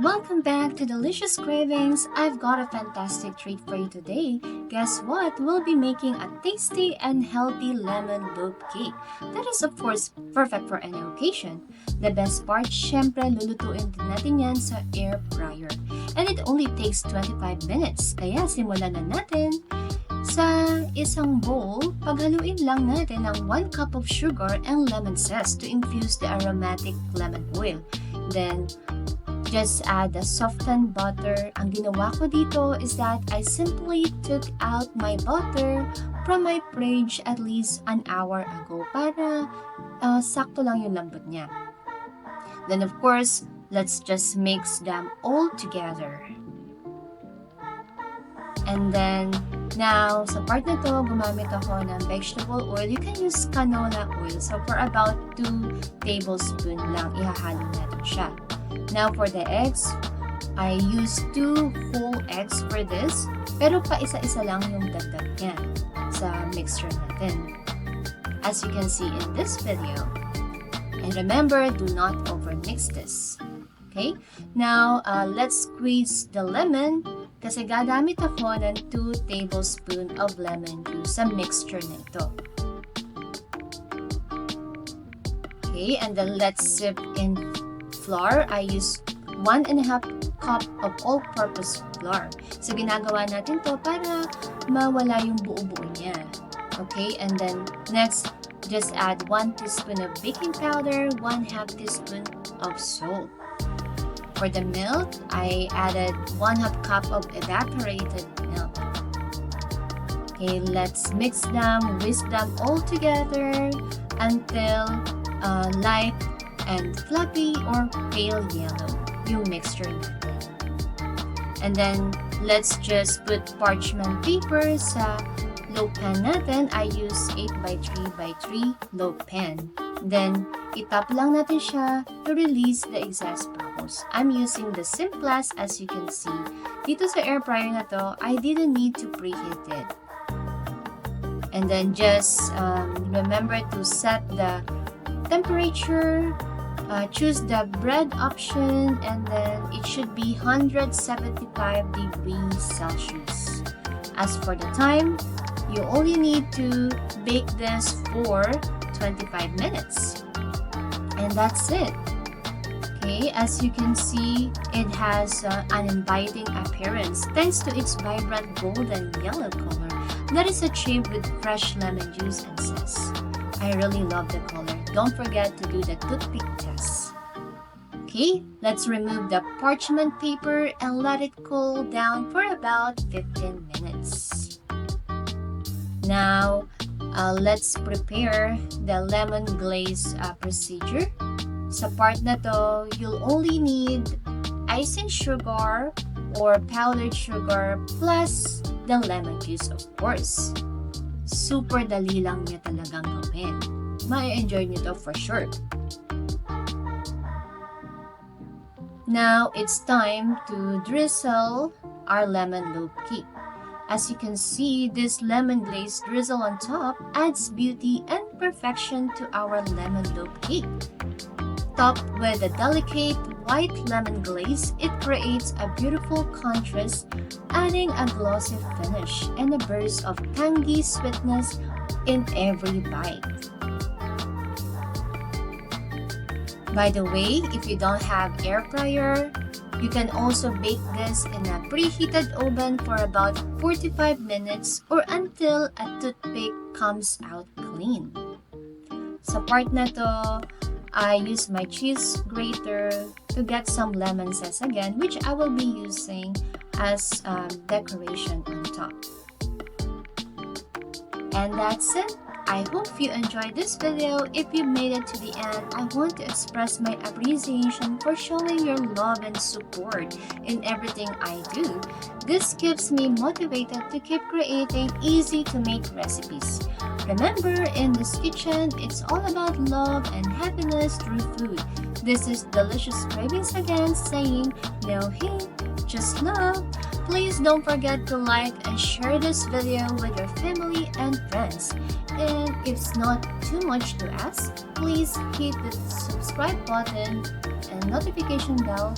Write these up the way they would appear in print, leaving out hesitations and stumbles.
Welcome back to Dolliecious Cravings. I've got a fantastic treat for you today. Guess what? We'll be making a tasty and healthy lemon loaf cake. That is of course perfect for any occasion. The best part, syempre lulutuin din natin yan sa air fryer. And it only takes 25 minutes. Kaya simulan na natin. Sa isang bowl, paghaluin lang natin ang 1 cup of sugar and lemon zest to infuse the aromatic lemon oil. Then, just add the softened butter. Ang ginawa ko dito is that I simply took out my butter from my fridge at least an hour ago para sakto lang yung lambot niya. Then of course, let's just mix them all together. And then, now, sa part na to, gumamit ako ng vegetable oil. You can use canola oil. So, for about 2 tablespoons lang, ihahalo natin siya. Now, for the eggs, I used 2 whole eggs for this. Pero pa isa-isa lang yung dagdag niya sa mixture natin. As you can see in this video. And remember, do not overmix this. Okay? Now, let's squeeze the lemon. Kasi gagamit ako ng 2 tablespoons of lemon juice sa mixture nito. Okay, and then let's sip in flour. I use 1.5 cup of all-purpose flour. So, ginagawa natin to para mawala yung buo-buo niya. Okay, and then next, just add 1 teaspoon of baking powder, 1/2 teaspoon of salt. For the milk, I added 1/2 cup of evaporated milk. Okay, let's mix them, whisk them all together until light and fluffy or pale yellow yung mixture natin. And then, let's just put parchment paper sa loaf pan natin. I use 8x3x3 loaf pan. Then, itap lang natin siya to release the excess bubbles. I'm using the Simplast as you can see. Dito sa air fryer na to, I didn't need to preheat it. And then just remember to set the temperature, choose the bread option, and then it should be 175 degrees Celsius. As for the time, you only need to bake this for 25 minutes. And that's it. Okay, as you can see, it has an inviting appearance thanks to its vibrant golden yellow color that is achieved with fresh lemon juice and zest. I really love the color. Don't forget to do the toothpick test. Okay, let's remove the parchment paper and let it cool down for about 15 minutes. Now, let's prepare the lemon glaze procedure. Sa part na to, you'll only need icing sugar or powdered sugar plus the lemon juice, of course. Super dali lang niya talagang gawin. Ma-enjoy niyo to for sure. Now, it's time to drizzle our lemon loaf cake. As you can see, this lemon glaze drizzle on top adds beauty and perfection to our lemon loaf cake. Topped with a delicate white lemon glaze, it creates a beautiful contrast, adding a glossy finish and a burst of tangy sweetness in every bite. By the way, if you don't have air fryer, you can also bake this in a preheated oven for about 45 minutes or until a toothpick comes out clean. Sa part na to, I use my cheese grater to get some lemon zest again, which I will be using as decoration on top. And that's it. I hope you enjoyed this video. If you made it to the end, I want to express my appreciation for showing your love and support in everything I do. This keeps me motivated to keep creating easy-to-make recipes. Remember, in this kitchen, it's all about love and happiness through food. This is Dolliecious Cravings again saying, no hate, just love. Please don't forget to like and share this video with your family and friends. And if it's not too much to ask, please hit the subscribe button and notification bell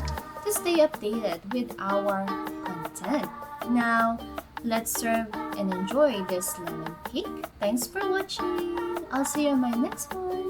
to to stay updated with our content. Now, let's serve and enjoy this lemon cake. Thanks for watching. I'll see you in my next one.